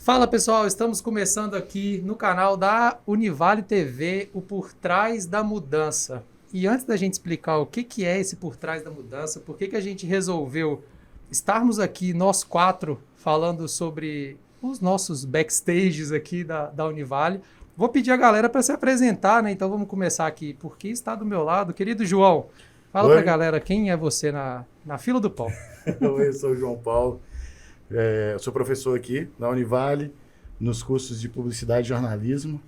Fala pessoal, estamos começando aqui no canal da Univale TV, o Por Trás da Mudança. E antes da gente explicar o que é esse Por Trás da Mudança, por que a gente resolveu estarmos aqui, nós quatro, falando sobre os nossos backstages aqui da Univale, vou pedir a galera para se apresentar, né? Então vamos começar aqui. Por que está do meu lado? Querido João, fala para a galera quem é você na fila do pão. Eu sou o João Paulo. Eu sou professor aqui na Univale, nos cursos de Publicidade e Jornalismo,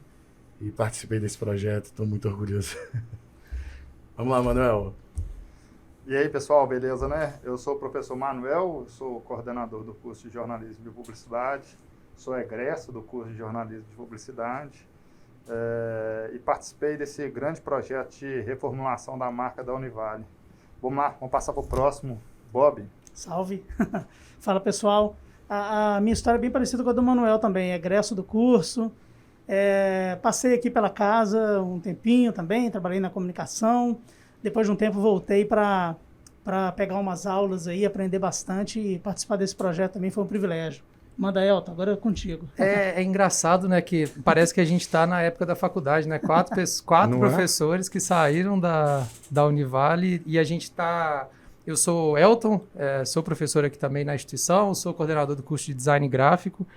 e participei desse projeto, estou muito orgulhoso. Vamos lá, Manuel. E aí, pessoal, beleza, né? Eu sou o professor Manuel, sou coordenador do curso de Jornalismo e Publicidade, sou egresso do curso de Jornalismo e Publicidade e participei desse grande projeto de reformulação da marca da Univale. Vamos lá, vamos passar para o próximo. Bob. Salve! Fala, pessoal. A minha história é bem parecida com a do Manuel também, egresso do curso. Passei aqui pela casa um tempinho também, trabalhei na comunicação. Depois de um tempo voltei para pegar umas aulas aí, aprender bastante e participar desse projeto também foi um privilégio. Manda, Elton, agora é contigo. É engraçado, né, que parece que a gente está na época da faculdade, né? Quatro professores que saíram da Univale e a gente está... Eu sou Elton, sou professor aqui também na instituição, sou coordenador do curso de Design Gráfico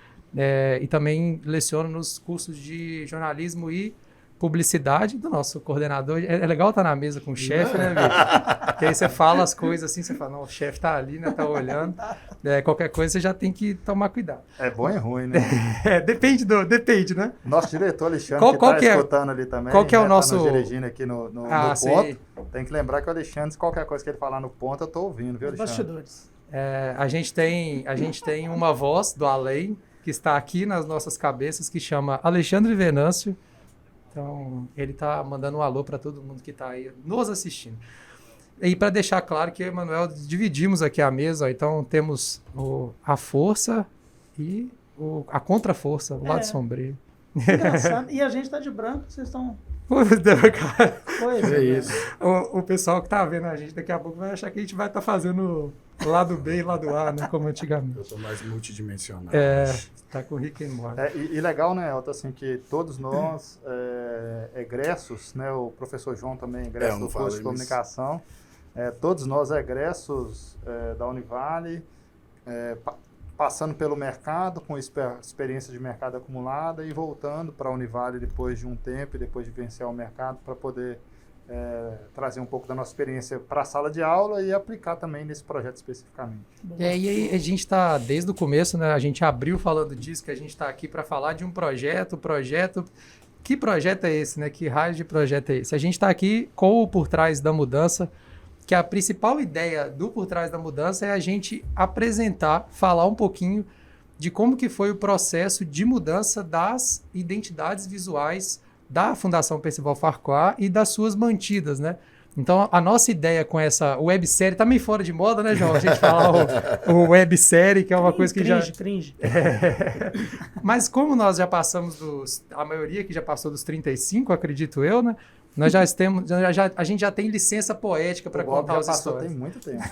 e também leciono nos cursos de Jornalismo e Publicidade do nosso coordenador. É legal estar na mesa com o chefe, né, bicho? Porque aí você fala as coisas assim, você fala, não, o chefe tá ali, né, tá olhando. Qualquer coisa você já tem que tomar cuidado. É bom e ruim, né? Depende, né? Nosso diretor Alexandre, que está escutando ali também, qual que é o nosso... Tá nos dirigindo aqui no ponto. Tem que lembrar que o Alexandre, qualquer coisa que ele falar no ponto, eu tô ouvindo, viu, Alexandre? Bastidores. A gente tem uma voz do além que está aqui nas nossas cabeças, que chama Alexandre Venâncio. Então, ele está mandando um alô para todo mundo que está aí nos assistindo. E para deixar claro que eu e o Manuel dividimos aqui a mesa, ó, então temos a força e a contra-força, o lado sombrio. Engraçado. E a gente está de branco, vocês estão... É isso. O pessoal que tá vendo a gente daqui a pouco vai achar que a gente vai estar fazendo lado B e lado A, né? Como antigamente. Eu sou mais multidimensional. Tá com Rick and Morty. E legal, né, Elton, assim, que todos nós, egressos, né, o professor João também é egresso do curso de comunicação, todos nós egressos da Univale, passando pelo mercado, com experiência de mercado acumulada e voltando para a Univale depois de um tempo e depois de vencer o mercado para poder trazer um pouco da nossa experiência para a sala de aula e aplicar também nesse projeto especificamente. E aí a gente está, desde o começo, né, a gente abriu falando disso, que a gente está aqui para falar de um projeto. Que projeto é esse, né? Que raio de projeto é esse? A gente está aqui com o Por Trás da Mudança, que a principal ideia do Por Trás da Mudança é a gente apresentar, falar um pouquinho de como que foi o processo de mudança das identidades visuais da Fundação Percival Farquhar e das suas mantidas, né? Então, a nossa ideia com essa websérie tá meio fora de moda, né, João? A gente fala o websérie, que é uma coisa que cringe. Mas como nós já passamos a maioria que já passou dos 35, acredito eu, né? Nós a gente já tem licença poética para contar as histórias. Tem muito tempo.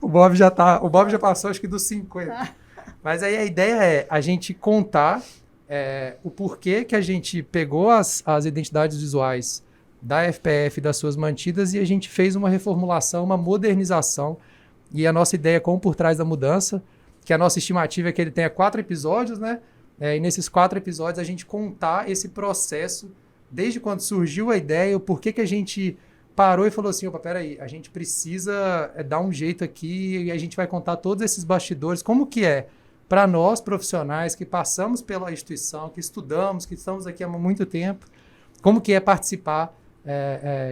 O Bob já passou acho que dos 50. Mas aí a ideia é a gente contar o porquê que a gente pegou as identidades visuais da FPF, das suas mantidas, e a gente fez uma reformulação, uma modernização. E a nossa ideia com o Por Trás da Mudança, que a nossa estimativa é que ele tenha 4 episódios, né? E nesses 4 episódios a gente contar esse processo desde quando surgiu a ideia, o porquê que a gente parou e falou assim, opa, peraí, a gente precisa dar um jeito aqui e a gente vai contar todos esses bastidores, como que é para nós profissionais que passamos pela instituição, que estudamos, que estamos aqui há muito tempo, como que é participar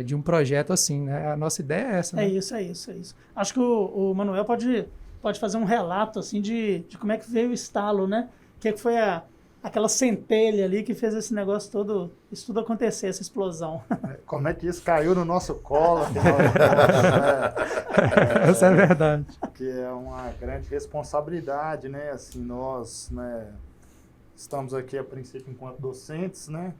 de um projeto assim, né? A nossa ideia é essa, né? É isso. Acho que o Manuel pode fazer um relato assim de como é que veio o estalo, né? Que foi aquela centelha ali que fez esse negócio todo, isso tudo acontecer, essa explosão. Como é que isso caiu no nosso colo? Essa é verdade. Que é uma grande responsabilidade, né? Assim, nós, né, estamos aqui a princípio enquanto docentes, né?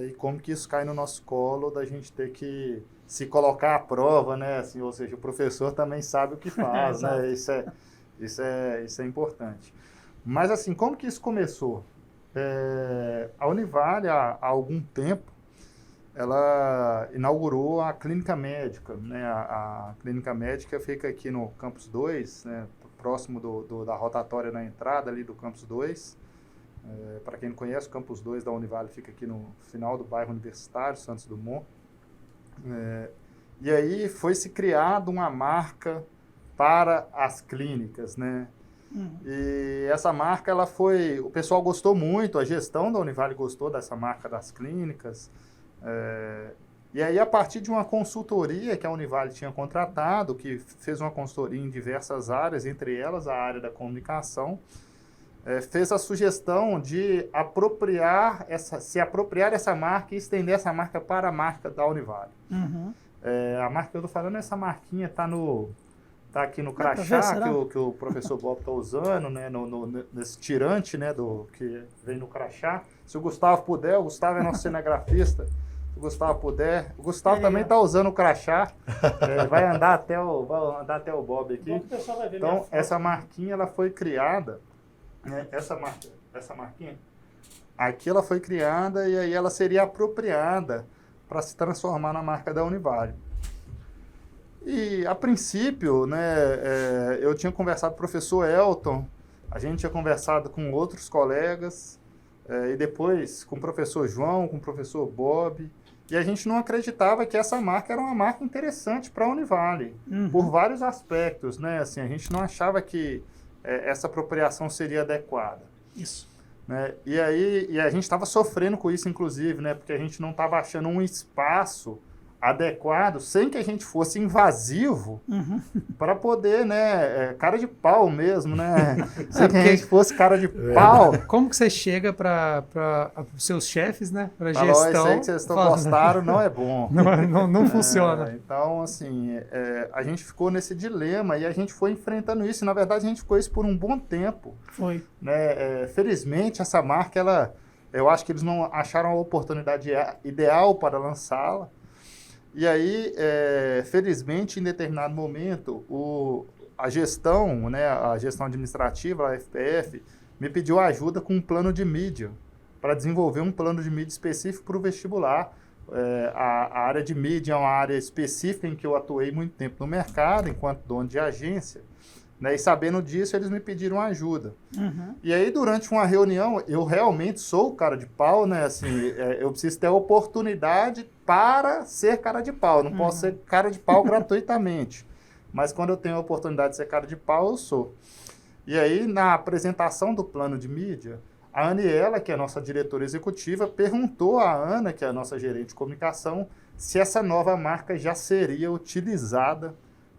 E como que isso cai no nosso colo da gente ter que se colocar à prova, né? Assim, ou seja, o professor também sabe o que faz, né? Isso é importante. Mas assim, como que isso começou? A Univale, há algum tempo, ela inaugurou a clínica médica, né? A clínica médica fica aqui no Campus 2, né? Próximo da rotatória na entrada ali do Campus 2. Para quem não conhece, o Campus 2 da Univale fica aqui no final do bairro Universitário, Santos Dumont. E aí foi se criada uma marca para as clínicas, né? E essa marca, o pessoal gostou muito, a gestão da Univale gostou dessa marca das clínicas. E aí, a partir de uma consultoria que a Univale tinha contratado, que fez uma consultoria em diversas áreas, entre elas a área da comunicação, fez a sugestão de se apropriar dessa marca e estender essa marca para a marca da Univale. A marca que eu estou falando, essa marquinha está aqui no crachá que o professor Bob está usando, né, nesse tirante, né, que vem no crachá. Se o Gustavo puder, o Gustavo é nosso cinegrafista. Se o Gustavo puder, o Gustavo também está usando o crachá. Vai andar até o Bob aqui. Então, essa marquinha ela foi criada, né, essa marquinha, aqui ela foi criada e aí ela seria apropriada para se transformar na marca da Univale. E, a princípio, né, eu tinha conversado com o professor Elton, a gente tinha conversado com outros colegas, e depois com o professor João, com o professor Bob, e a gente não acreditava que essa marca era uma marca interessante para a Univale, por vários aspectos, né? Assim, a gente não achava que essa apropriação seria adequada. Isso. Né? E a gente estava sofrendo com isso, inclusive, né? Porque a gente não estava achando um espaço adequado, sem que a gente fosse invasivo, para poder, né, cara de pau mesmo, né, sem que a gente fosse cara de pau. Como que você chega para os seus chefes, né, para gestão? Isso aí que vocês gostaram não é bom. Não funciona. Então, assim, a gente ficou nesse dilema e a gente foi enfrentando isso. E, na verdade, a gente ficou isso por um bom tempo. Foi. Né? Felizmente, essa marca, eu acho que eles não acharam a oportunidade ideal para lançá-la. E aí, felizmente, em determinado momento, a gestão, né, a gestão administrativa, a FPF, me pediu ajuda com um plano de mídia, para desenvolver um plano de mídia específico para o vestibular. A área de mídia é uma área específica em que eu atuei muito tempo no mercado, enquanto dono de agência. Né, e sabendo disso, eles me pediram ajuda. E aí, durante uma reunião, eu realmente sou o cara de pau, né? Assim, eu preciso ter a oportunidade para ser cara de pau. Não posso ser cara de pau gratuitamente. Mas quando eu tenho a oportunidade de ser cara de pau, eu sou. E aí, na apresentação do plano de mídia, a Aniela, que é a nossa diretora executiva, perguntou à Ana, que é a nossa gerente de comunicação, se essa nova marca já seria utilizada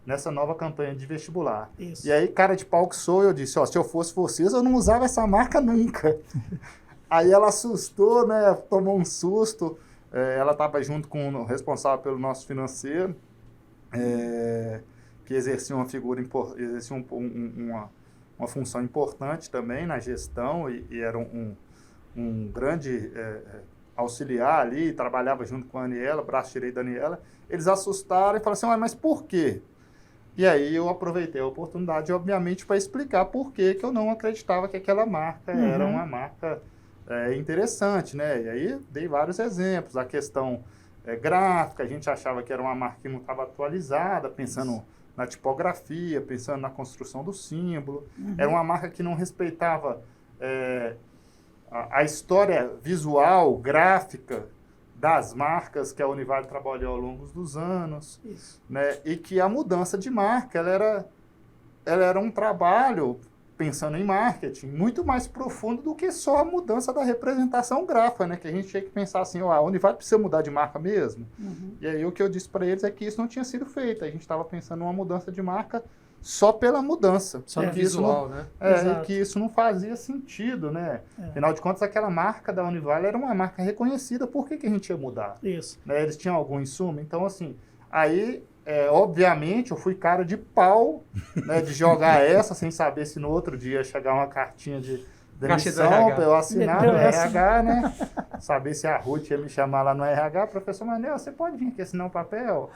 nessa nova campanha de vestibular. Isso. E aí, cara de pau que sou, eu disse, se eu fosse vocês, eu não usava essa marca nunca. Aí ela assustou, né, tomou um susto, ela estava junto com o responsável pelo nosso financeiro, que exercia uma uma função importante também na gestão e era um grande auxiliar ali, trabalhava junto com a Aniela, braço direito da Aniela. Eles assustaram e falaram assim, mas por quê? E aí eu aproveitei a oportunidade, obviamente, para explicar por que eu não acreditava que aquela marca era uma marca interessante, né? E aí dei vários exemplos. A questão gráfica, a gente achava que era uma marca que não estava atualizada, pensando na tipografia, pensando na construção do símbolo. Era uma marca que não respeitava a história visual, gráfica, das marcas que a Univale trabalhou ao longo dos anos. Isso. Né? E que a mudança de marca ela era um trabalho, pensando em marketing, muito mais profundo do que só a mudança da representação gráfica, né? Que a gente tinha que pensar assim, a Univale precisa mudar de marca mesmo? E aí o que eu disse para eles é que isso não tinha sido feito. A gente estava pensando numa mudança de marca só pela mudança. Só no visual, né? E que isso não fazia sentido, né? Afinal de contas, aquela marca da Univale era uma marca reconhecida. Por que a gente ia mudar? Isso. Né? Eles tinham algum insumo? Então, assim, aí, obviamente, eu fui cara de pau, né, de jogar essa, sem saber se no outro dia ia chegar uma cartinha de demissão para eu assinar no RH, né? Saber se a Ruth ia me chamar lá no RH. Professor Manel, você pode vir aqui assinar um papel?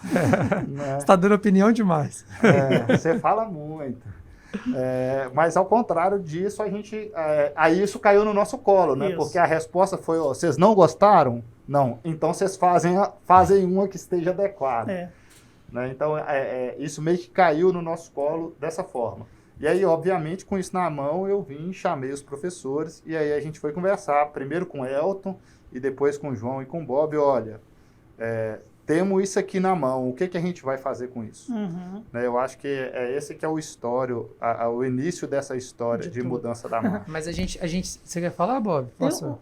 Né? Você está dando opinião demais. Você fala muito. Mas ao contrário disso, aí isso caiu no nosso colo, né? Isso. Porque a resposta foi, ó, vocês não gostaram? Não. Então vocês fazem uma que esteja adequada. Né? Então isso meio que caiu no nosso colo dessa forma. E aí, obviamente, com isso na mão, eu chamei os professores, e aí a gente foi conversar, primeiro com o Elton, e depois com o João e com o Bob. Olha, temos isso aqui na mão, o que a gente vai fazer com isso? Uhum. Né, eu acho que esse que é o início dessa história de mudança da marca. Mas você quer falar, Bob?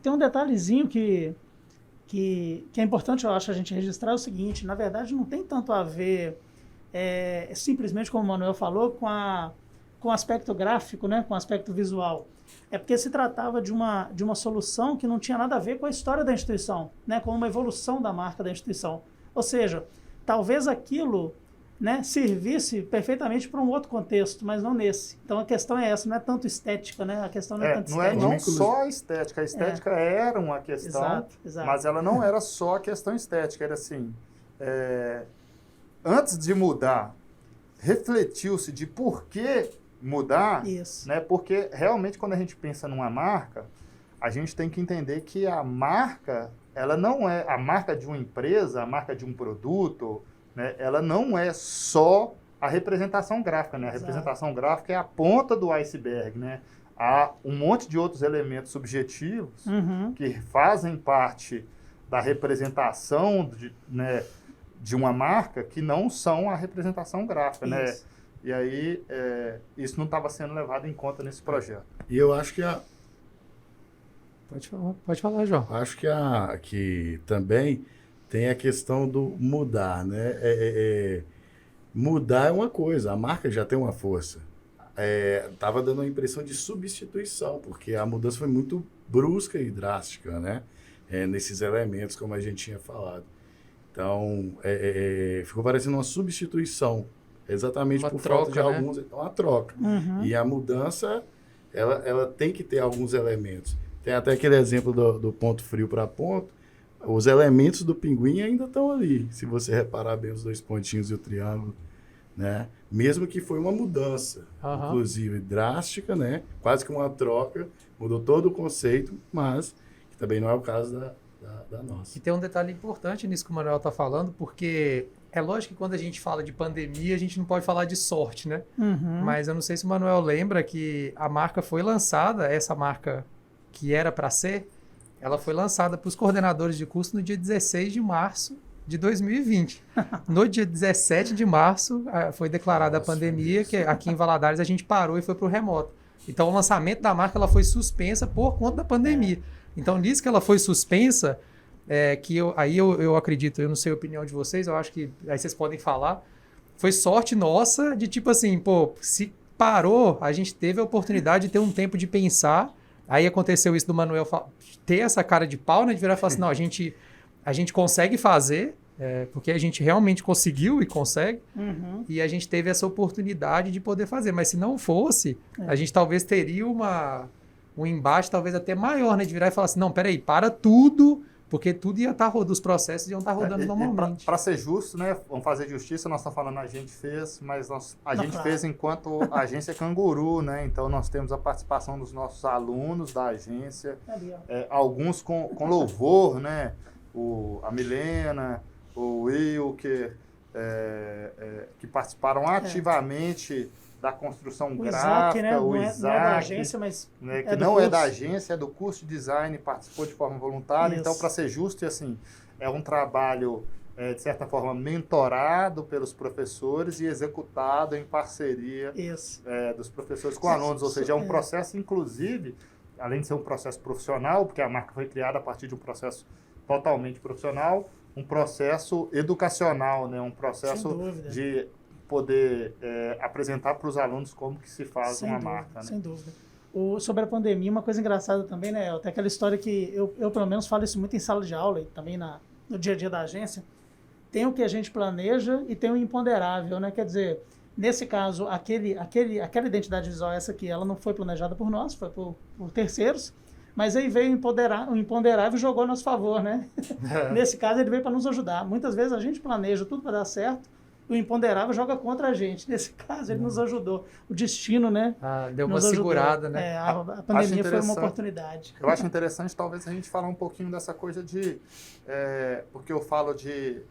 Tem um detalhezinho que é importante, eu acho, a gente registrar, é o seguinte: na verdade, não tem tanto a ver, simplesmente, como o Manuel falou, com o aspecto gráfico, né, com o aspecto visual. É porque se tratava de uma solução que não tinha nada a ver com a história da instituição, né, com uma evolução da marca da instituição. Ou seja, talvez aquilo, né, servisse perfeitamente para um outro contexto, mas não nesse. Então a questão é essa, não é tanto estética, né? A questão não é tanto estética. Não só a estética. A estética era uma questão, exato. Mas ela não era só a questão estética. Era assim, antes de mudar, refletiu-se de por que mudar, Isso. Né? Porque realmente quando a gente pensa numa marca, a gente tem que entender que a marca, ela não é a marca de uma empresa, a marca de um produto, né? Ela não é só a representação gráfica, né? A representação gráfica é a ponta do iceberg, né? Há um monte de outros elementos subjetivos que fazem parte da representação de uma marca que não são a representação gráfica, né? E aí, isso não estava sendo levado em conta nesse projeto. E eu acho que Pode falar, João. Acho que também tem a questão do mudar, né? Mudar é uma coisa, a marca já tem uma força. Tava dando a impressão de substituição, porque a mudança foi muito brusca e drástica, né? Nesses elementos, como a gente tinha falado. Então, ficou parecendo uma substituição, exatamente uma por troca, falta de alguns... Uma troca. E a mudança, ela tem que ter alguns elementos. Tem até aquele exemplo do ponto frio para ponto. Os elementos do pinguim ainda estão ali, se você reparar bem os dois pontinhos e o triângulo, né? Mesmo que foi uma mudança, inclusive drástica, né? Quase que uma troca, mudou todo o conceito, mas que também não é o caso da nossa. E tem um detalhe importante nisso que o Manuel está falando, porque é lógico que quando a gente fala de pandemia, a gente não pode falar de sorte, né? Mas eu não sei se o Manuel lembra que a marca foi lançada, essa marca que era para ser, ela foi lançada para os coordenadores de curso no dia 16 de março de 2020. No dia 17 de março foi declarada a pandemia, que aqui em Valadares a gente parou e foi para o remoto. Então o lançamento da marca ela foi suspensa por conta da pandemia. Então nisso que ela foi suspensa, eu acredito, eu não sei a opinião de vocês, eu acho que aí vocês podem falar, foi sorte nossa de tipo assim, se parou, a gente teve a oportunidade de ter um tempo de pensar. Aí aconteceu isso do Manuel ter essa cara de pau, né? De virar e falar assim, não, a gente consegue fazer, porque a gente realmente conseguiu e consegue, e a gente teve essa oportunidade de poder fazer. Mas se não fosse, a gente talvez teria um embate talvez até maior, né? De virar e falar assim, não, peraí, para tudo, porque tudo ia estar rodando, os processos iam estar rodando normalmente. Para ser justo, né? Vamos fazer justiça, nós estamos falando a gente fez, mas a gente fez enquanto agência Canguru, né? Então nós temos a participação dos nossos alunos da agência, alguns com louvor, né? A Milena, o Will, que participaram ativamente da construção gráfica, né? o Isaac, não é da agência, mas né? Que não é da agência, é do curso de design, participou de forma voluntária. Isso. Então, para ser justo, assim, é um trabalho, de certa forma, mentorado pelos professores e executado em parceria dos professores com alunos. Ou seja, é um processo, inclusive, além de ser um processo profissional, porque a marca foi criada a partir de um processo totalmente profissional, um processo educacional, né? Um processo de poder apresentar para os alunos como que se faz uma marca. Né? Sem dúvida. Sobre a pandemia, uma coisa engraçada também, né? Até aquela história que eu pelo menos falo isso muito em sala de aula e também no dia a dia da agência. Tem o que a gente planeja e tem o imponderável, né? Quer dizer, nesse caso, aquela identidade visual, essa aqui, ela não foi planejada por nós, foi por terceiros, mas aí veio o imponderável e jogou a nosso favor, né? Nesse caso, ele veio para nos ajudar. Muitas vezes a gente planeja tudo para dar certo, o imponderável joga contra a gente. Nesse caso, ele nos ajudou. O destino, né? Deu uma nos ajudou. segurada, né? A pandemia foi uma oportunidade. Eu acho interessante, talvez, a gente falar um pouquinho dessa coisa de... porque eu falo de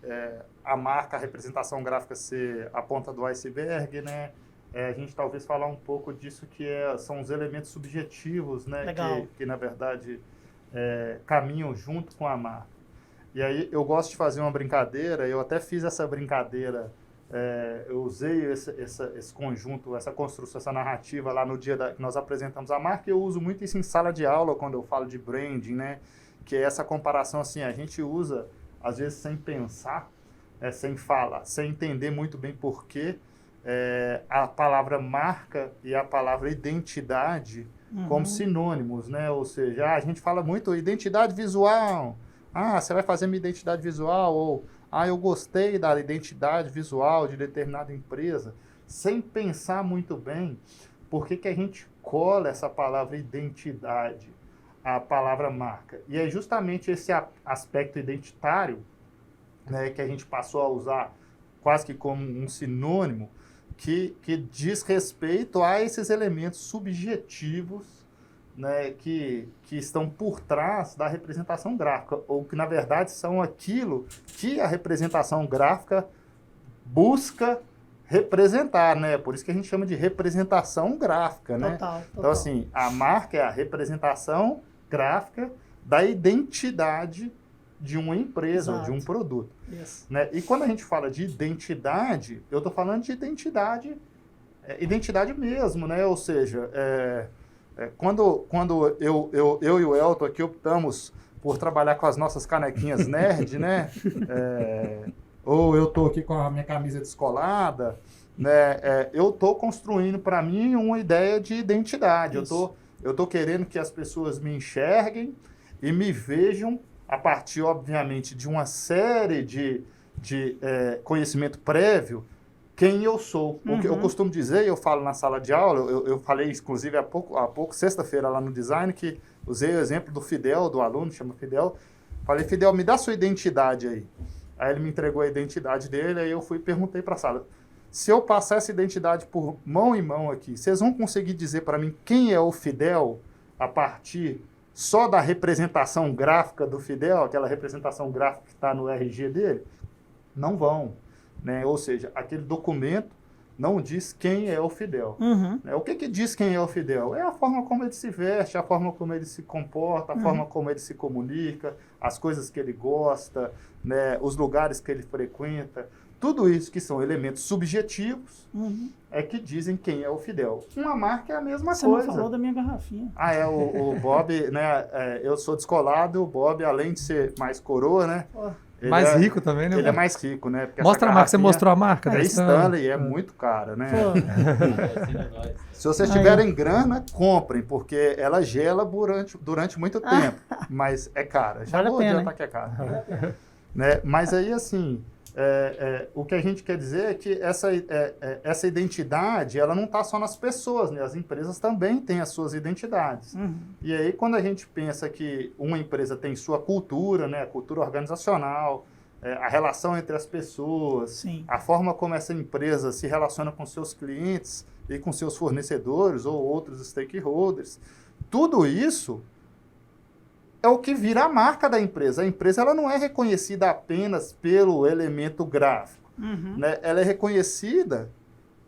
a marca, a representação gráfica ser a ponta do iceberg, né? A gente talvez falar um pouco disso que são os elementos subjetivos, né? Que na verdade, caminham junto com a marca. E aí eu gosto de fazer uma brincadeira, eu até fiz essa brincadeira, eu usei esse conjunto, essa construção, essa narrativa lá no dia que nós apresentamos a marca, e eu uso muito isso em sala de aula quando eu falo de branding, né? Que é essa comparação assim, a gente usa, às vezes sem pensar, sem falar, sem entender muito bem porquê, a palavra marca e a palavra identidade como sinônimos, né? Ou seja, a gente fala muito identidade visual. Você vai fazer minha identidade visual, ou eu gostei da identidade visual de determinada empresa, sem pensar muito bem por que a gente cola essa palavra identidade, a palavra marca. E é justamente esse aspecto identitário, né, que a gente passou a usar quase que como um sinônimo, que diz respeito a esses elementos subjetivos, né, que estão por trás da representação gráfica, ou que, na verdade, são aquilo que a representação gráfica busca representar, né? Por isso que a gente chama de representação gráfica, né? Total. Então, assim, a marca é a representação gráfica da identidade de uma empresa, ou de um produto. Isso. Né? E quando a gente fala de identidade, eu estou falando de identidade mesmo, né? Ou seja, quando eu e o Elton aqui optamos por trabalhar com as nossas canequinhas nerd, né? Ou eu estou aqui com a minha camisa descolada, né? Eu estou construindo para mim uma ideia de identidade. Eu tô querendo que as pessoas me enxerguem e me vejam a partir, obviamente, de uma série de conhecimento prévio, quem eu sou. O que eu costumo dizer, eu falo na sala de aula, eu falei, inclusive, há pouco sexta-feira, lá no design, que usei o exemplo do Fidel, do aluno, chama Fidel. Falei, Fidel, me dá sua identidade aí. Aí ele me entregou a identidade dele, aí eu fui e perguntei para a sala, se eu passar essa identidade por mão em mão aqui, vocês vão conseguir dizer para mim quem é o Fidel a partir só da representação gráfica do Fidel, aquela representação gráfica que está no RG dele? Não vão. Né? Ou seja, aquele documento não diz quem é o Fidel. Né? O que diz quem é o Fidel? É a forma como ele se veste, a forma como ele se comporta, a forma como ele se comunica, as coisas que ele gosta, né? Os lugares que ele frequenta. Tudo isso que são elementos subjetivos é que dizem quem é o Fidel. Uma marca é a mesma coisa. Você não falou da minha garrafinha. O Bob, né? Eu sou descolado, o Bob, além de ser mais coroa, né? Mais rico também, né? Ele é mais rico, né? Porque mostra a marca, você mostrou a marca? É Stanley, é muito cara, né? Se vocês tiverem grana, comprem, porque ela gela durante muito tempo, mas é cara. Já vou adiantar que é cara. Né? Mas aí, assim, o que a gente quer dizer é que essa identidade, ela não está só nas pessoas, né? As empresas também têm as suas identidades. E aí, quando a gente pensa que uma empresa tem sua cultura, né? A cultura organizacional, a relação entre as pessoas, Sim. a forma como essa empresa se relaciona com seus clientes e com seus fornecedores ou outros stakeholders, tudo isso é o que vira a marca da empresa. A empresa ela não é reconhecida apenas pelo elemento gráfico. Né? Ela é reconhecida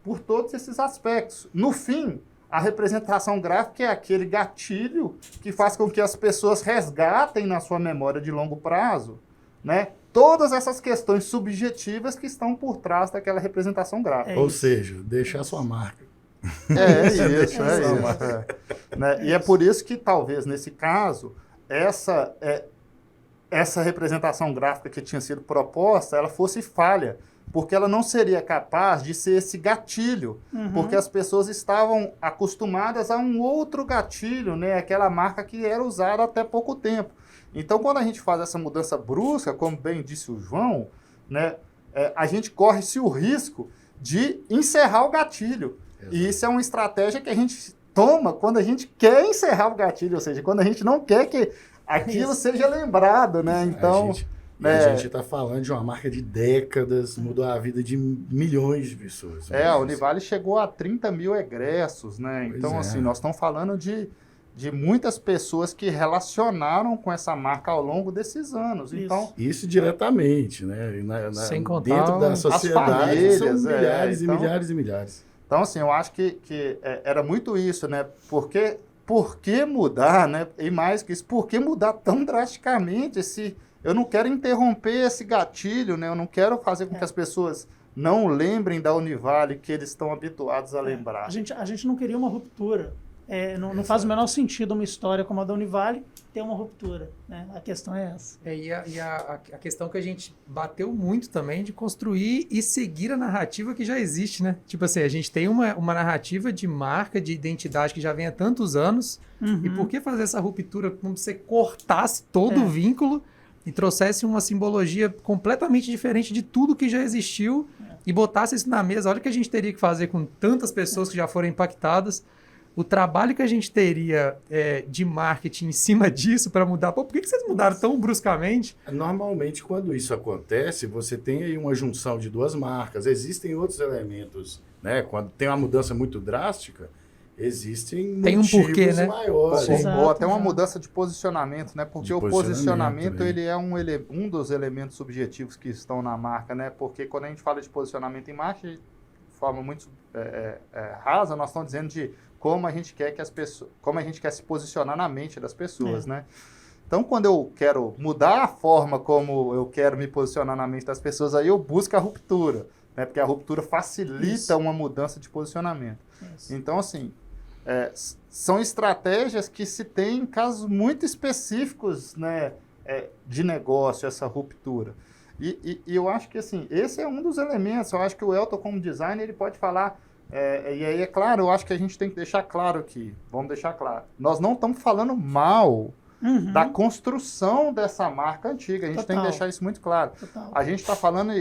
por todos esses aspectos. No fim, a representação gráfica é aquele gatilho que faz com que as pessoas resgatem na sua memória de longo prazo, né? Todas essas questões subjetivas que estão por trás daquela representação gráfica. Ou seja, deixar a sua marca. É isso. Né? E é por isso que, talvez, nesse caso, essa representação gráfica que tinha sido proposta, ela fosse falha, porque ela não seria capaz de ser esse gatilho, porque as pessoas estavam acostumadas a um outro gatilho, né? Aquela marca que era usada até pouco tempo. Então, quando a gente faz essa mudança brusca, como bem disse o João, né? A gente corre-se o risco de encerrar o gatilho. Exato. E isso é uma estratégia que a gente toma quando a gente quer encerrar o gatilho, ou seja, quando a gente não quer que aquilo seja lembrado, né? Então, E a gente está falando de uma marca de décadas, mudou a vida de milhões de pessoas. A Univale chegou a 30 mil egressos, né? Então, assim, nós estamos falando de muitas pessoas que relacionaram com essa marca ao longo desses anos. Então, isso diretamente, né? Sem contar dentro da sociedade, famílias, são milhares então, e milhares e milhares. Então, assim, eu acho que era muito isso, né? Porque por que mudar, né? E mais que isso, por que mudar tão drasticamente? Eu não quero interromper esse gatilho, né? Eu não quero fazer com que as pessoas não lembrem da Univale que eles estão habituados a lembrar. A gente não queria uma ruptura. Não faz o menor sentido uma história como a da Univale ter uma ruptura, né? A questão é essa. E a questão que a gente bateu muito também de construir e seguir a narrativa que já existe, né? Tipo assim, a gente tem uma narrativa de marca, de identidade que já vem há tantos anos, e por que fazer essa ruptura como se você cortasse todo o vínculo e trouxesse uma simbologia completamente diferente de tudo que já existiu e botasse isso na mesa? Olha o que a gente teria que fazer com tantas pessoas que já foram impactadas. O trabalho que a gente teria de marketing em cima disso para mudar. Pô, por que vocês mudaram tão bruscamente? Normalmente, quando isso acontece, você tem aí uma junção de duas marcas. Existem outros elementos, né? Quando tem uma mudança muito drástica, existem tem motivos porquê, né? maiores. Ou até uma mudança de posicionamento, né? Porque o posicionamento ele é um dos elementos subjetivos que estão na marca, né? Porque quando a gente fala de posicionamento em marca, de forma muito rasa, nós estamos dizendo de como a gente quer que as pessoas, como a gente quer se posicionar na mente das pessoas, né? Então, quando eu quero mudar a forma como eu quero me posicionar na mente das pessoas, aí eu busco a ruptura, né? Porque a ruptura facilita uma mudança de posicionamento. Então, assim, são estratégias que se tem em casos muito específicos, né, de negócio, essa ruptura. E eu acho que, assim, esse é um dos elementos. Eu acho que o Elton, como designer, ele pode falar... e aí, é claro, eu acho que a gente tem que deixar claro aqui. Vamos deixar claro. Nós não estamos falando mal da construção dessa marca antiga. A gente tem que deixar isso muito claro. A gente está falando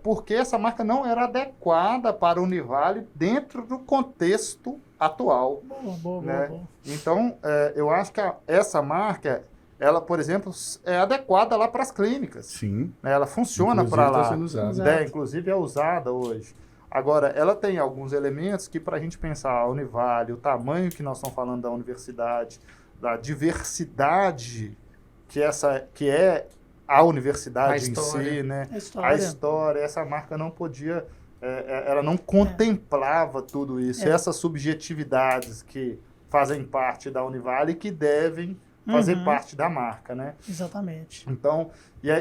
porque essa marca não era adequada para o Univale dentro do contexto atual. Boa. Então, eu acho que essa marca... ela, por exemplo, é adequada lá para as clínicas. Sim. Ela funciona para lá. Tá sendo usada. Inclusive é usada hoje. Agora, ela tem alguns elementos que, para a gente pensar a Univale, o tamanho que nós estamos falando da universidade, da diversidade que é a universidade em si, né? A história, essa marca não podia... ela não contemplava tudo isso. Essas subjetividades que fazem parte da Univale e que devem fazer parte da marca, né? Exatamente. Então,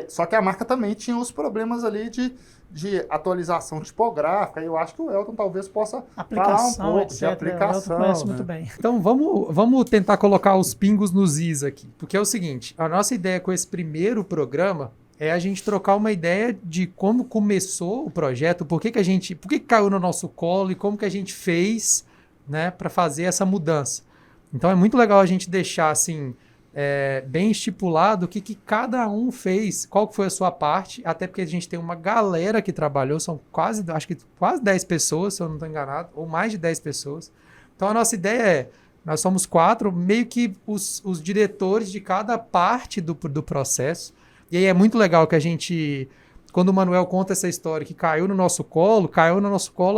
só que a marca também tinha os problemas ali de atualização tipográfica, e eu acho que o Elton talvez possa falar um pouco etc. de aplicação. O Elton conhece muito bem. Então, vamos tentar colocar os pingos nos is aqui. Porque é o seguinte, a nossa ideia com esse primeiro programa é a gente trocar uma ideia de como começou o projeto, por que caiu no nosso colo e como que a gente fez, né, para fazer essa mudança. Então, é muito legal a gente deixar, assim... bem estipulado o que cada um fez, qual foi a sua parte, até porque a gente tem uma galera que trabalhou, são quase 10 pessoas, se eu não estou enganado, ou mais de 10 pessoas. Então a nossa ideia nós somos 4, meio que os diretores de cada parte do processo, e aí é muito legal que a gente, quando o Manuel conta essa história que caiu no nosso colo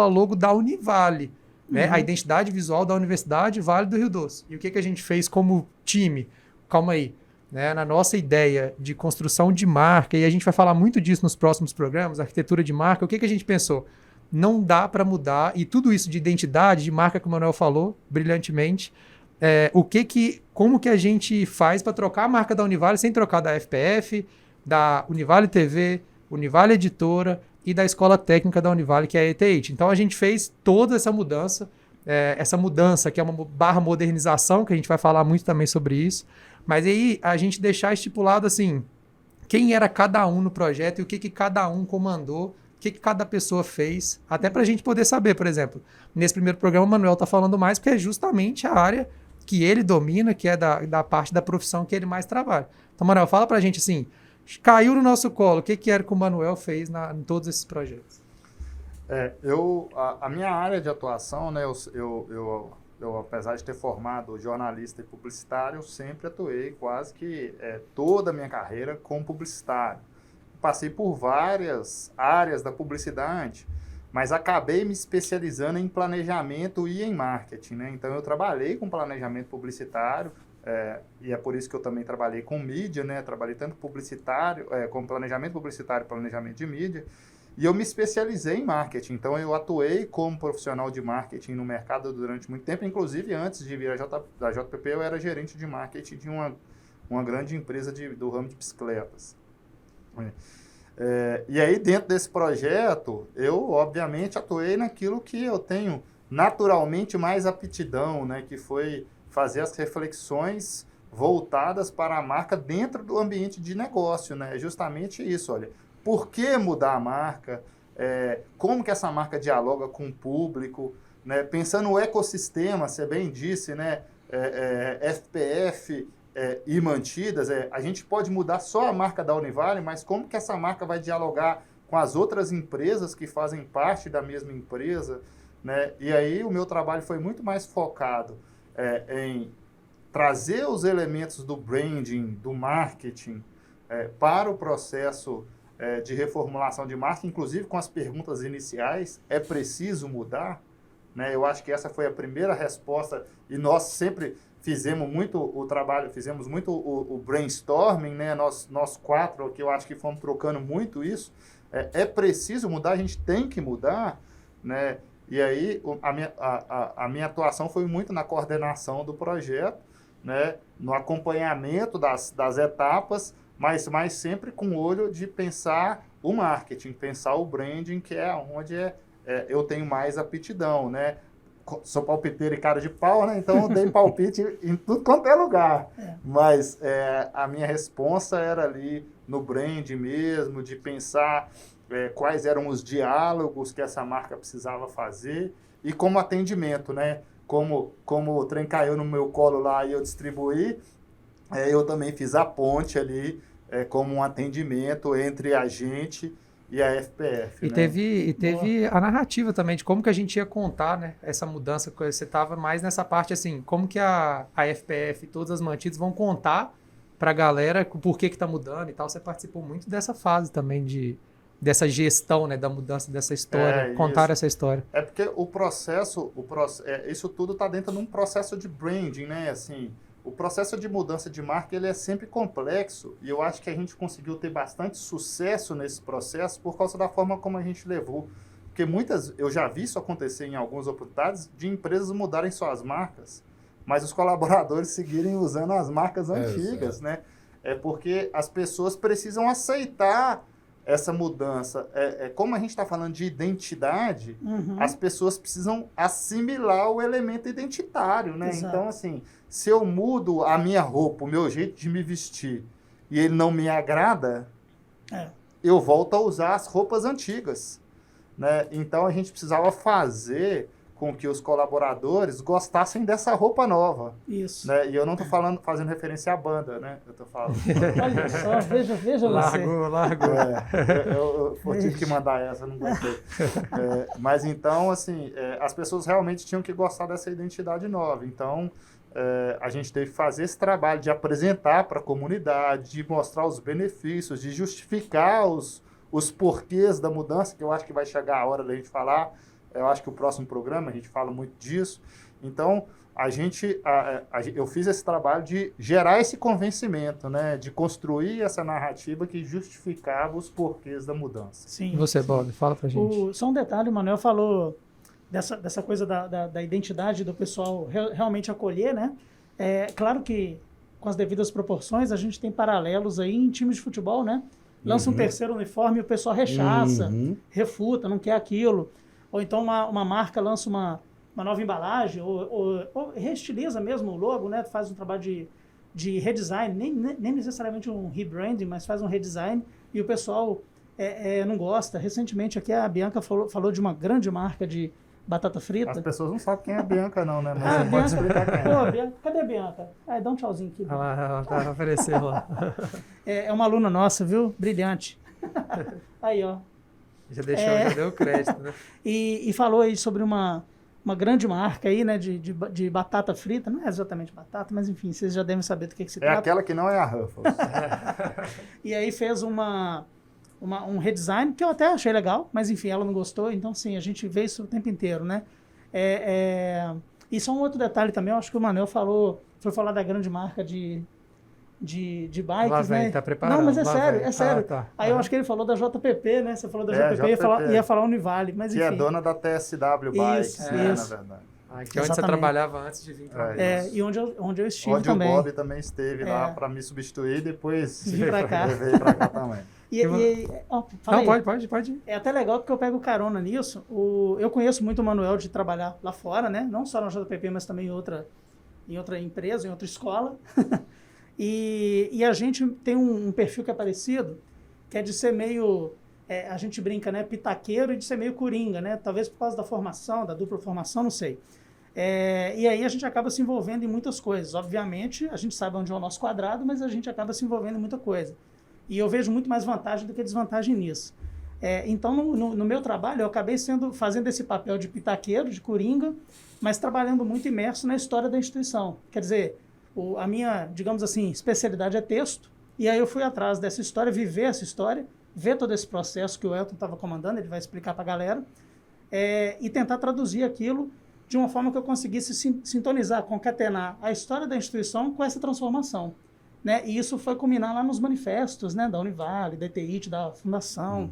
a logo da Univale, né? A identidade visual da Universidade Vale do Rio Doce. E o que a gente fez como time? Calma aí, né? Na nossa ideia de construção de marca, e a gente vai falar muito disso nos próximos programas, arquitetura de marca, o que a gente pensou? Não dá para mudar, e tudo isso de identidade, de marca que o Manuel falou brilhantemente, como que a gente faz para trocar a marca da Univale sem trocar da FPF, da Univale TV, Univale Editora e da Escola Técnica da Univale, que é a ETH. Então a gente fez toda essa mudança que é uma barra modernização, que a gente vai falar muito também sobre isso, mas aí a gente deixar estipulado assim, quem era cada um no projeto e o que cada um comandou, o que cada pessoa fez, até para a gente poder saber, por exemplo, nesse primeiro programa o Manuel está falando mais porque é justamente a área que ele domina, que é da parte da profissão que ele mais trabalha. Então, Manuel, fala para a gente assim, caiu no nosso colo, o que era que o Manuel fez em todos esses projetos? A minha área de atuação, né, eu, apesar de ter formado jornalista e publicitário, eu sempre atuei quase que toda a minha carreira como publicitário. passei por várias áreas da publicidade, mas acabei me especializando em planejamento e em marketing, né? Então, eu trabalhei com planejamento publicitário, e é por isso que eu também trabalhei com mídia, né? Trabalhei tanto publicitário, com planejamento publicitário e planejamento de mídia, e eu me especializei em marketing. Então, eu atuei como profissional de marketing no mercado durante muito tempo. Inclusive, antes de vir da JPP, eu era gerente de marketing de uma grande empresa do ramo de bicicletas. E aí, dentro desse projeto, eu, obviamente, atuei naquilo que eu tenho naturalmente mais aptidão, né? Que foi fazer as reflexões voltadas para a marca dentro do ambiente de negócio, né? Justamente isso, olha. Por que mudar a marca? Como que essa marca dialoga com o público? Né? Pensando no ecossistema, você bem disse, né? FPF e mantidas, a gente pode mudar só a marca da Univale, mas como que essa marca vai dialogar com as outras empresas que fazem parte da mesma empresa? Né? E aí o meu trabalho foi muito mais focado em trazer os elementos do branding, do marketing, para o processo de reformulação de marca, inclusive com as perguntas iniciais, é preciso mudar? Né? Eu acho que essa foi a primeira resposta, e nós sempre fizemos muito o trabalho, fizemos muito o brainstorming, né? Nós quatro, que eu acho que fomos trocando muito isso, é preciso mudar, a gente tem que mudar, né? E aí a minha atuação foi muito na coordenação do projeto, né? No acompanhamento das etapas, mas sempre com o olho de pensar o marketing, pensar o branding, que é onde eu tenho mais aptidão, né? Sou palpiteiro e cara de pau, né? Então eu dei palpite em tudo quanto é lugar. Mas a minha responsa era ali no brand mesmo, de pensar quais eram os diálogos que essa marca precisava fazer e como atendimento, né? Como o trem caiu no meu colo lá e eu distribuí, eu também fiz a ponte ali como um atendimento entre a gente e a FPF. E né? teve a narrativa também de como que a gente ia contar, né, essa mudança. Você estava mais nessa parte assim, como que a FPF e todas as mantidas vão contar para a galera por que está mudando e tal. Você participou muito dessa fase também dessa gestão, né, da mudança dessa história, contar essa história. É porque o processo isso tudo está dentro de um processo de branding, né? Assim, o processo de mudança de marca ele é sempre complexo e eu acho que a gente conseguiu ter bastante sucesso nesse processo por causa da forma como a gente levou. Porque eu já vi isso acontecer em algumas oportunidades de empresas mudarem suas marcas, mas os colaboradores seguirem usando as marcas antigas, né? Porque as pessoas precisam aceitar essa mudança. Como a gente está falando de identidade, as pessoas precisam assimilar o elemento identitário, né? Exato. Então, assim, se eu mudo a minha roupa, o meu jeito de me vestir, e ele não me agrada, eu volto a usar as roupas antigas, né? Então, a gente precisava fazer com que os colaboradores gostassem dessa roupa nova. Isso. Né? E eu não estou fazendo referência à banda, né? Eu estou falando... Olha só, veja você. Largou. Eu tive que mandar essa, não gostei. Mas então, assim, as pessoas realmente tinham que gostar dessa identidade nova. Então, a gente teve que fazer esse trabalho de apresentar para a comunidade, de mostrar os benefícios, de justificar os porquês da mudança, que eu acho que vai chegar a hora da gente falar. Eu acho que o próximo programa a gente fala muito disso. Então, eu fiz esse trabalho de gerar esse convencimento, né? De construir essa narrativa que justificava os porquês da mudança. Sim. E você, Bob, fala pra gente. Só um detalhe, o Manuel falou dessa coisa da identidade do pessoal realmente acolher, né? Claro que com as devidas proporções, a gente tem paralelos aí em times de futebol, né? Lança um terceiro uniforme e o pessoal rechaça, refuta, não quer aquilo. Ou então uma marca lança uma nova embalagem, ou reestiliza mesmo o logo, né? Faz um trabalho de redesign, nem necessariamente um rebranding, mas faz um redesign e o pessoal não gosta. Recentemente aqui a Bianca falou de uma grande marca de batata frita. As pessoas não sabem quem é a Bianca não, né? Mas você pode Bianca, explicar quem é. Pô, Bianca, cadê a Bianca? Dá um tchauzinho aqui. Ela tá aparecendo lá. É uma aluna nossa, viu? Brilhante. Aí, ó. Já deu crédito, né? E falou aí sobre uma grande marca aí, né, de batata frita. Não é exatamente batata, mas enfim, vocês já devem saber do que se trata. É aquela que não é a Ruffles. E aí fez uma um redesign, que eu até achei legal, mas enfim, ela não gostou, então sim, a gente vê isso o tempo inteiro, né? E só um outro detalhe também, eu acho que o Manuel foi falar da grande marca de bikes, lá vem, né? tá preparado. Não, mas é lá sério, vem. é sério. Tá. Aí eu acho que ele falou da JPP, né? Você falou da JPP, JPP. ia falar Univale, mas Que enfim. é dona da TSW Bikes, Isso, né, isso. na verdade. Que é onde você trabalhava antes de vir para e onde eu estive onde também. o Bob também esteve lá para me substituir, depois veio para cá. Veio para cá também. Não, pode. É até legal porque eu pego carona nisso. Eu conheço muito o Manuel de trabalhar lá fora, né? Não só na JPP, mas também em outra empresa, em outra escola. E a gente tem um perfil que é parecido, que é de ser meio... a gente brinca, né? Pitaqueiro e de ser meio coringa, né? Talvez por causa da formação, da dupla formação, não sei. E aí a gente acaba se envolvendo em muitas coisas. Obviamente, a gente sabe onde é o nosso quadrado, mas a gente acaba se envolvendo em muita coisa. E eu vejo muito mais vantagem do que desvantagem nisso. Então, no meu trabalho, eu acabei fazendo esse papel de pitaqueiro, de coringa, mas trabalhando muito imerso na história da instituição. Quer dizer, a minha, digamos assim, especialidade é texto, e aí eu fui atrás dessa história, viver essa história, ver todo esse processo que o Elton estava comandando, ele vai explicar para a galera, e tentar traduzir aquilo de uma forma que eu conseguisse sintonizar, concatenar a história da instituição com essa transformação. Né? E isso foi culminar lá nos manifestos, né, da Univale, da ETIT, da Fundação,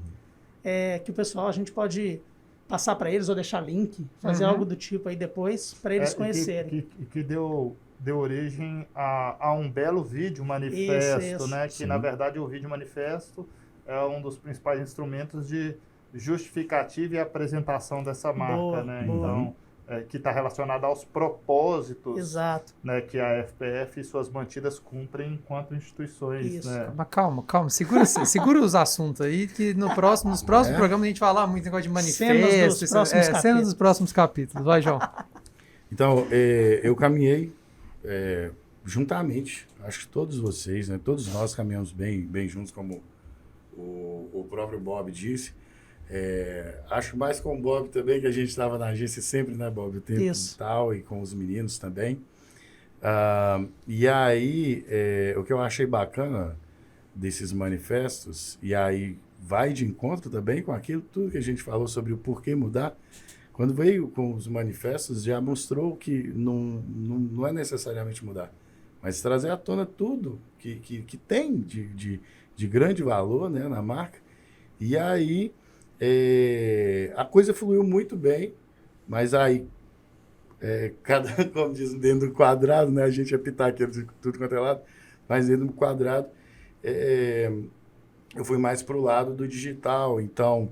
que o pessoal, a gente pode passar para eles ou deixar link, fazer algo do tipo aí depois, para eles conhecerem. Que deu origem a um belo vídeo manifesto, isso. Né? Que, na verdade, o vídeo manifesto é um dos principais instrumentos de justificativa e apresentação dessa marca. Né? Então, que está relacionado aos propósitos. Exato. Né, que a FPF e suas mantidas cumprem enquanto instituições. Isso. Né? Mas calma. Segura os assuntos aí, que nos próximos programas a gente vai falar muito negócio de manifesto. Cenas dos próximos capítulos. Vai, João. Então, eu caminhei juntamente, acho que todos vocês, né, todos nós caminhamos bem juntos, como o próprio Bob disse. Acho mais com o Bob também, que a gente estava na agência sempre, né, Bob? O tempo e tal, e com os meninos também. E aí, o que eu achei bacana desses manifestos, e aí vai de encontro também com aquilo tudo que a gente falou sobre o porquê mudar. Quando veio com os manifestos, já mostrou que não é necessariamente mudar, mas trazer à tona tudo que tem de grande valor, né, na marca. E aí a coisa fluiu muito bem, mas aí como diz, dentro do quadrado, né, a gente é pitaqueiro de tudo quanto é lado, mas dentro do quadrado eu fui mais para o lado do digital. Então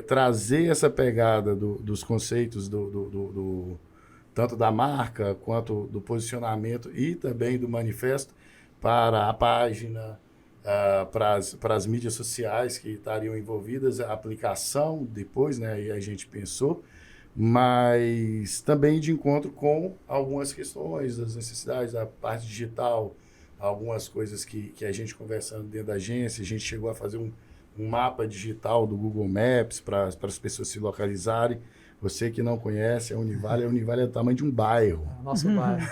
trazer essa pegada dos conceitos tanto da marca quanto do posicionamento e também do manifesto para a página, para as mídias sociais que estariam envolvidas, a aplicação depois, né, e a gente pensou, mas também de encontro com algumas questões das necessidades da parte digital, algumas coisas que a gente conversando dentro da agência, a gente chegou a fazer um mapa digital do Google Maps para as pessoas se localizarem. Você que não conhece, a Univale é do tamanho de um bairro. O nosso bairro.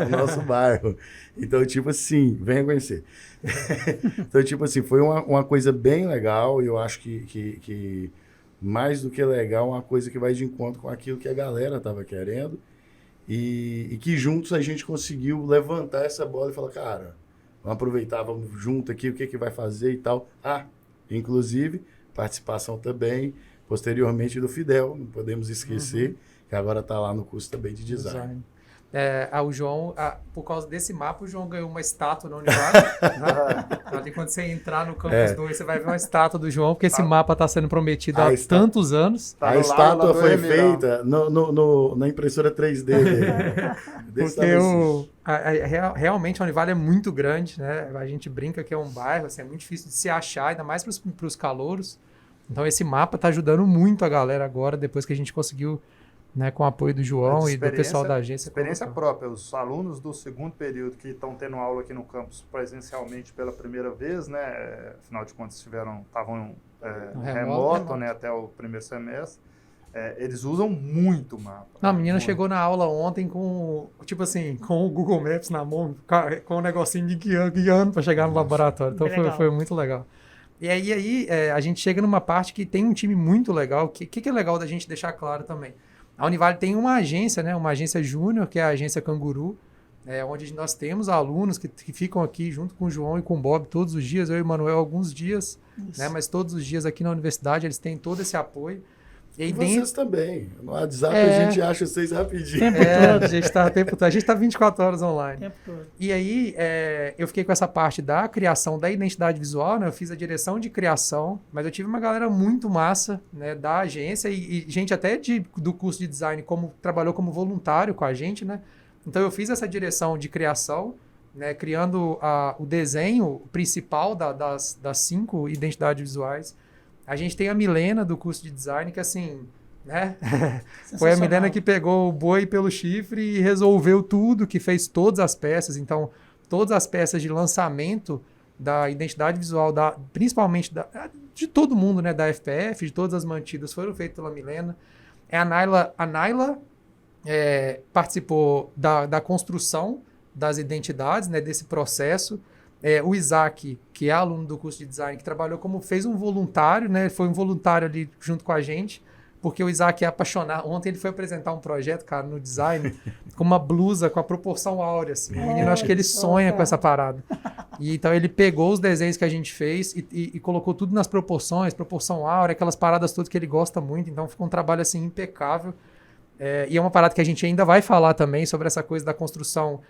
O nosso bairro. Então, tipo assim, venha conhecer. Então, tipo assim, foi uma coisa bem legal, e eu acho que mais do que legal, uma coisa que vai de encontro com aquilo que a galera estava querendo, e que juntos a gente conseguiu levantar essa bola e falar, cara, vamos aproveitar, vamos junto aqui, o que vai fazer e tal. Inclusive, participação também, posteriormente, do Fidel, não podemos esquecer, que agora está lá no curso também de design. O João, por causa desse mapa, o João ganhou uma estátua na Univale. Ali, quando você entrar no Campus 2, você vai ver uma estátua do João, porque esse mapa está sendo prometido há tantos anos. A estátua foi feita na impressora 3D dele. Porque realmente a Univale é muito grande, né? A gente brinca que é um bairro, assim, é muito difícil de se achar, ainda mais para os calouros. Então esse mapa está ajudando muito a galera agora, depois que a gente conseguiu, né, com o apoio do João e do pessoal da agência. Experiência própria. Os alunos do segundo período que estão tendo aula aqui no campus presencialmente pela primeira vez, né? Afinal de contas estavam remoto, né, até o primeiro semestre. Eles usam muito o mapa. A menina chegou na aula ontem com o Google Maps na mão, com um negocinho de guiando para chegar no laboratório. Então foi muito legal. E aí a gente chega numa parte que tem um time muito legal. O que é legal da gente deixar claro também? A Univale tem uma agência, né? Uma agência júnior, que é a agência Canguru, onde nós temos alunos que ficam aqui junto com o João e com o Bob todos os dias, eu e o Manuel alguns dias, né? Mas todos os dias aqui na universidade eles têm todo esse apoio. E vocês também. No WhatsApp a gente acha vocês rapidinho. Tempo todo. A gente está 24 horas online. Tempo todo. E aí eu fiquei com essa parte da criação da identidade visual, né? Eu fiz a direção de criação, mas eu tive uma galera muito massa, né, da agência e gente até do curso de design trabalhou como voluntário com a gente, né? Então eu fiz essa direção de criação, né, criando o desenho principal das 5 identidades visuais. A gente tem a Milena do curso de design, que assim, né? Foi a Milena que pegou o boi pelo chifre e resolveu tudo, que fez todas as peças. Então, todas as peças de lançamento da identidade visual, principalmente de todo mundo, né? Da FPF, de todas as mantidas, foram feitas pela Milena. A Naila participou da construção das identidades, né? Desse processo. O Isaac, que é aluno do curso de design, que fez um voluntário, né? Foi um voluntário ali junto com a gente, porque o Isaac é apaixonado. Ontem ele foi apresentar um projeto, cara, no design, com uma blusa com a proporção áurea, assim. O menino, acho que ele sonha com essa parada. E então ele pegou os desenhos que a gente fez e colocou tudo nas proporções, proporção áurea, aquelas paradas todas que ele gosta muito. Então ficou um trabalho, assim, impecável. E é uma parada que a gente ainda vai falar também sobre essa coisa da construção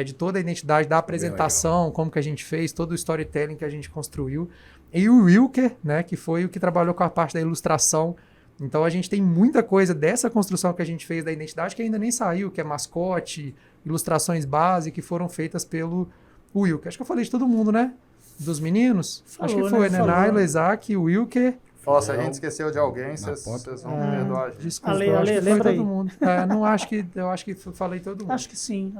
de toda a identidade, da apresentação, como que a gente fez, todo o storytelling que a gente construiu. E o Wilker, né, que foi o que trabalhou com a parte da ilustração. Então a gente tem muita coisa dessa construção que a gente fez da identidade que ainda nem saiu, que é mascote, ilustrações base, que foram feitas pelo Wilker. Acho que eu falei de todo mundo, né? Dos meninos? Acho que foi, né? Naila, Isaac, Wilker. Nossa, a gente esqueceu de alguém, vocês vão me perdoar a gente. Desculpa, Ale, lembra aí. Todo mundo. Eu acho que falei todo mundo. Acho que sim.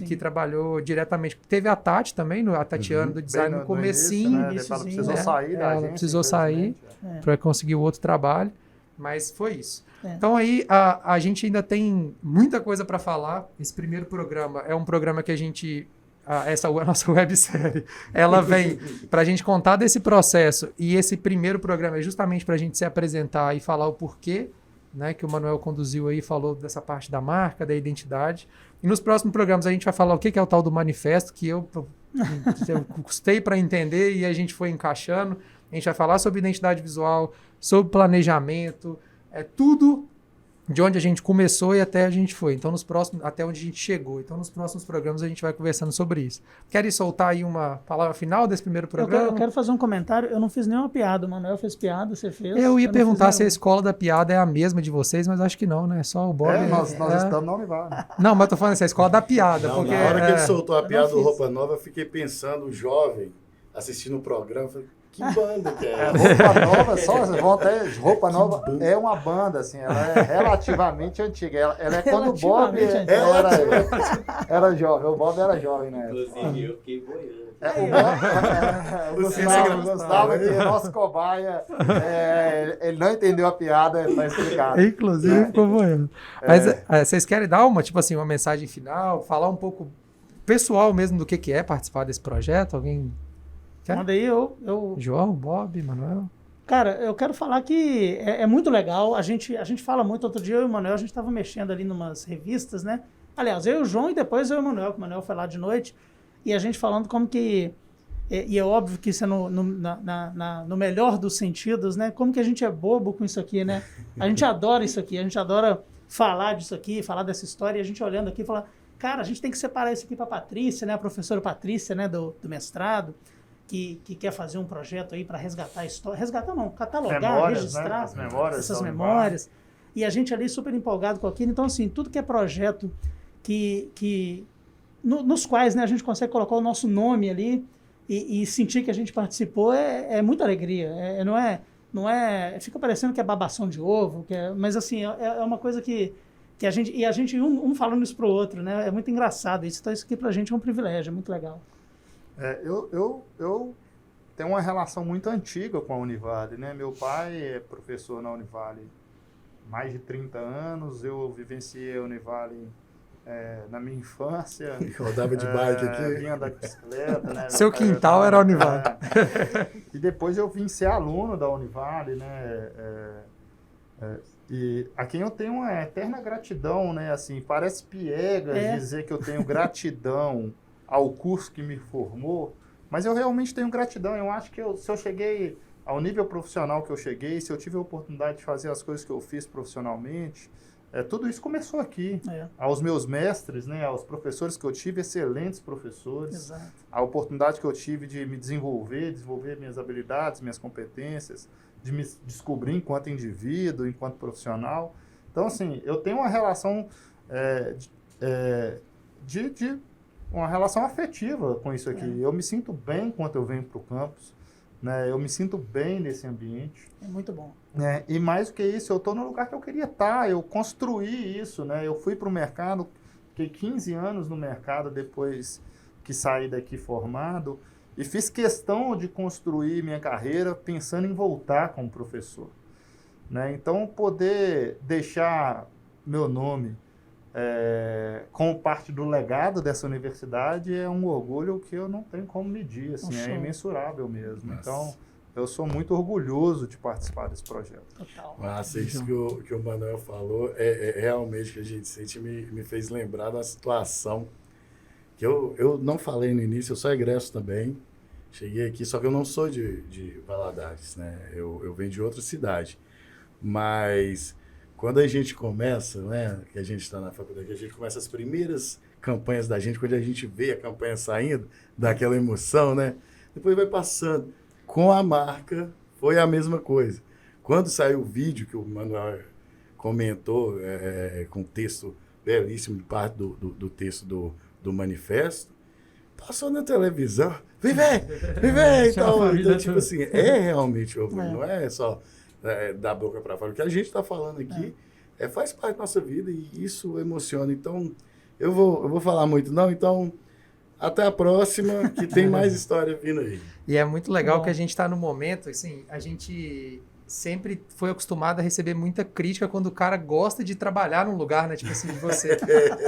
Que trabalhou diretamente. Teve a Tati também, a Tatiana do design no comecinho. Ela precisou sair da agência. Ela precisou sair para conseguir o outro trabalho, mas foi isso. Então aí a gente ainda tem muita coisa para falar. Esse primeiro programa é um programa que a gente... a nossa websérie, ela vem para a gente contar desse processo, e esse primeiro programa é justamente para a gente se apresentar e falar o porquê, né, que o Manuel conduziu aí, falou dessa parte da marca, da identidade. E nos próximos programas a gente vai falar o que é o tal do manifesto, que eu custei para entender e a gente foi encaixando. A gente vai falar sobre identidade visual, sobre planejamento, tudo de onde a gente começou e até a gente foi. Então, até onde a gente chegou. Então, nos próximos programas a gente vai conversando sobre isso. Querem soltar aí uma palavra final desse primeiro programa? Eu quero fazer um comentário. Eu não fiz nenhuma piada. O Manuel fez piada, você fez. Eu ia perguntar se a escola da piada é a mesma de vocês, mas acho que não, né? Só o Bob. Nós estamos na Univale. Não, mas eu tô falando assim, a escola da piada. Não, porque, na hora que ele soltou a piada do Roupa Nova, eu fiquei pensando, o jovem, assistindo o programa, falei, que banda que é? Roupa Nova, Roupa Nova é uma banda, assim, ela é relativamente antiga. Ela é quando o Bob era jovem. O Bob era jovem, né? Inclusive, eu fiquei boiando. O Gustavo, que é nosso cobaia, ele não entendeu a piada, tá explicado. Inclusive, ficou boiando. Mas vocês querem dar uma mensagem final, falar um pouco pessoal mesmo do que é participar desse projeto? Alguém... Manda aí, João, Bob, Manuel. Cara, eu quero falar que é muito legal. A gente fala muito. Outro dia eu e o Manuel, a gente estava mexendo ali em umas revistas, né? Aliás, eu e o João e depois eu e o Manuel, que o Manuel foi lá de noite. E a gente falando como que... E é óbvio que isso é no melhor dos sentidos, né? Como que a gente é bobo com isso aqui, né? A gente adora isso aqui. A gente adora falar disso aqui, falar dessa história. E a gente olhando aqui e falar... Cara, a gente tem que separar isso aqui para a Patrícia, né? A professora Patrícia, né? Do mestrado. Que quer fazer um projeto aí para resgatar a história. Resgatar não, catalogar, memórias, registrar, né? essas memórias. E a gente ali super empolgado com aquilo. Então, assim, tudo que é projeto nos quais, né, a gente consegue colocar o nosso nome ali e sentir que a gente participou é muita alegria. Não é... Fica parecendo que é babação de ovo, mas, assim, é uma coisa que a gente... E a gente um falando isso pro outro, né? É muito engraçado isso. Então, isso aqui pra gente é um privilégio, é muito legal. Eu tenho uma relação muito antiga com a Univale, né? Meu pai é professor na Univale há mais de 30 anos, eu vivenciei a Univale na minha infância. Rodava de bike aqui. Vinha da bicicleta, né? Seu quintal era a Univale. E depois eu vim ser aluno da Univale, né? E a quem eu tenho uma eterna gratidão, né? Assim, parece piegas dizer que eu tenho gratidão ao curso que me formou, mas eu realmente tenho gratidão. Eu acho que se eu cheguei ao nível profissional que eu cheguei, se eu tive a oportunidade de fazer as coisas que eu fiz profissionalmente, tudo isso começou aqui. Aos meus mestres, né, aos professores que eu tive, excelentes professores. Exato. A oportunidade que eu tive de me desenvolver minhas habilidades, minhas competências, de me descobrir enquanto indivíduo, enquanto profissional. Então, assim, eu tenho uma relação uma relação afetiva com isso aqui. Eu me sinto bem quando eu venho para o campus, né? Eu me sinto bem nesse ambiente. É muito bom. E mais do que isso, eu estou no lugar que eu queria estar, eu construí isso, né? Eu fui para o mercado, fiquei 15 anos no mercado depois que saí daqui formado, e fiz questão de construir minha carreira pensando em voltar como professor, né? Então, poder deixar meu nome como parte do legado dessa universidade é um orgulho que eu não tenho como medir, assim, é imensurável mesmo. Nossa. Então, eu sou muito orgulhoso de participar desse projeto. Total. Nossa, isso que o Manuel falou realmente que a gente sente, me fez lembrar da situação que eu não falei no início, eu sou egresso também, cheguei aqui, só que eu não sou de Valadares, né? Eu venho de outra cidade, mas quando a gente começa, né, que a gente está na faculdade, que a gente começa as primeiras campanhas da gente, quando a gente vê a campanha saindo, daquela emoção, né? Depois vai passando. Com a marca, foi a mesma coisa. Quando saiu o vídeo que o Manuel comentou, com texto belíssimo, de parte do texto do manifesto, passou na televisão, vem ver, então, tipo assim, realmente orgulho, não é só da boca para fora. O que a gente está falando aqui faz parte da nossa vida e isso emociona. Então, eu vou falar muito não, então até a próxima, que tem mais história vindo aí. E é muito legal que a gente está no momento, assim, a gente sempre foi acostumado a receber muita crítica quando o cara gosta de trabalhar num lugar, né? Tipo assim, de você.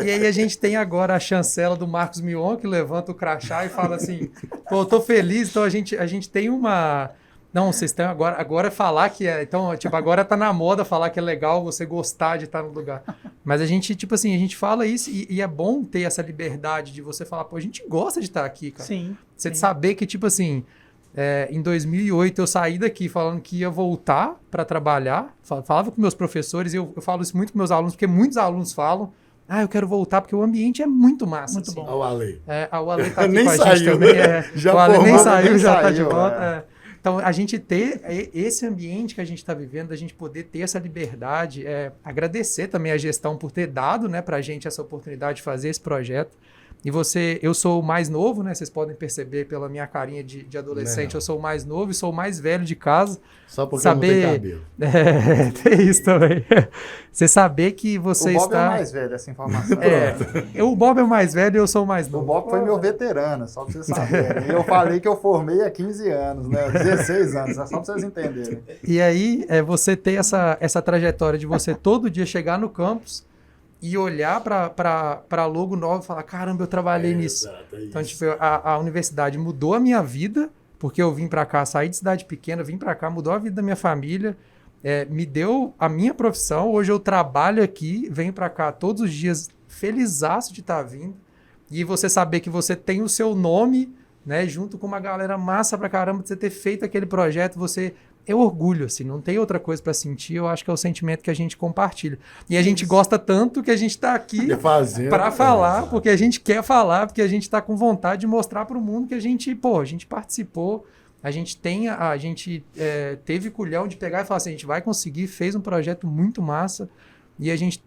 E aí a gente tem agora a chancela do Marcos Mion, que levanta o crachá e fala assim, pô, eu tô feliz, então a gente tem uma... Não, vocês estão agora falar que então, tipo, agora tá na moda falar que é legal você gostar de estar no lugar. Mas a gente, tipo assim, a gente fala isso e é bom ter essa liberdade de você falar, pô, a gente gosta de estar aqui, cara. Sim. Você saber que, tipo assim, em 2008 eu saí daqui falando que ia voltar para trabalhar, falava com meus professores, e eu falo isso muito com meus alunos, porque muitos alunos falam, eu quero voltar porque o ambiente é muito massa. Muito assim. bom. O Ale. O Ale tá aqui nem com a saiu, gente também. Já o Ale nem formado, saiu, nem já tá saiu, de volta. Então, a gente ter esse ambiente que a gente está vivendo, a gente poder ter essa liberdade, agradecer também a gestão por ter dado, né, para a gente essa oportunidade de fazer esse projeto. E eu sou o mais novo, né? Vocês podem perceber pela minha carinha de adolescente, eu sou o mais novo e sou o mais velho de casa. Só porque não tem cabelo. Tem isso também. Você saber que você está... O Bob está... é o mais velho, essa informação. O Bob é o mais velho e eu sou o mais novo. O Bob foi meu veterano, só para vocês saberem. E eu falei que eu formei há 15 anos, né? 16 anos, só para vocês entenderem. E aí, você ter essa trajetória de você todo dia chegar no campus e olhar para logo nova e falar, caramba, eu trabalhei nisso. Então, tipo, a universidade mudou a minha vida, porque eu vim para cá, saí de cidade pequena, vim para cá, mudou a vida da minha família, me deu a minha profissão. Hoje eu trabalho aqui, venho para cá todos os dias, felizaço de estar vindo. E você saber que você tem o seu nome, né, junto com uma galera massa pra caramba, de você ter feito aquele projeto, é orgulho, assim, não tem outra coisa para sentir. Eu acho que é o sentimento que a gente compartilha. E a gente gosta tanto que a gente está aqui para falar, porque a gente quer falar, porque a gente está com vontade de mostrar para o mundo que a gente participou, a gente teve culhão de pegar e falar assim, a gente vai conseguir, fez um projeto muito massa e a gente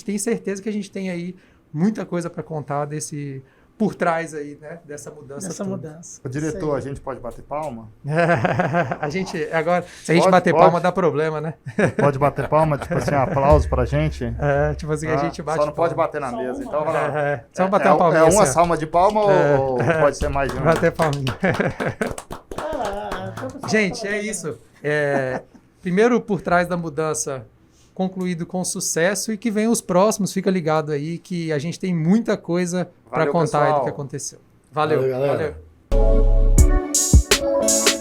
tem certeza que a gente tem aí muita coisa para contar por trás aí, né, dessa mudança. Mudança. O diretor, a gente pode bater palma? A gente, agora, se a gente bater palma, dá problema, né? Pode bater palma, tipo assim, aplauso pra gente? Tipo assim, a gente bate só não pode bater na mesa, então vai lá. Só bater uma palminha. É uma assim, salva de palma ou pode ser mais de uma? Bater palminha. Gente, é isso. Primeiro, por trás da mudança, concluído com sucesso e que venham os próximos. Fica ligado aí que a gente tem muita coisa para contar aí do que aconteceu. Valeu, galera. Valeu.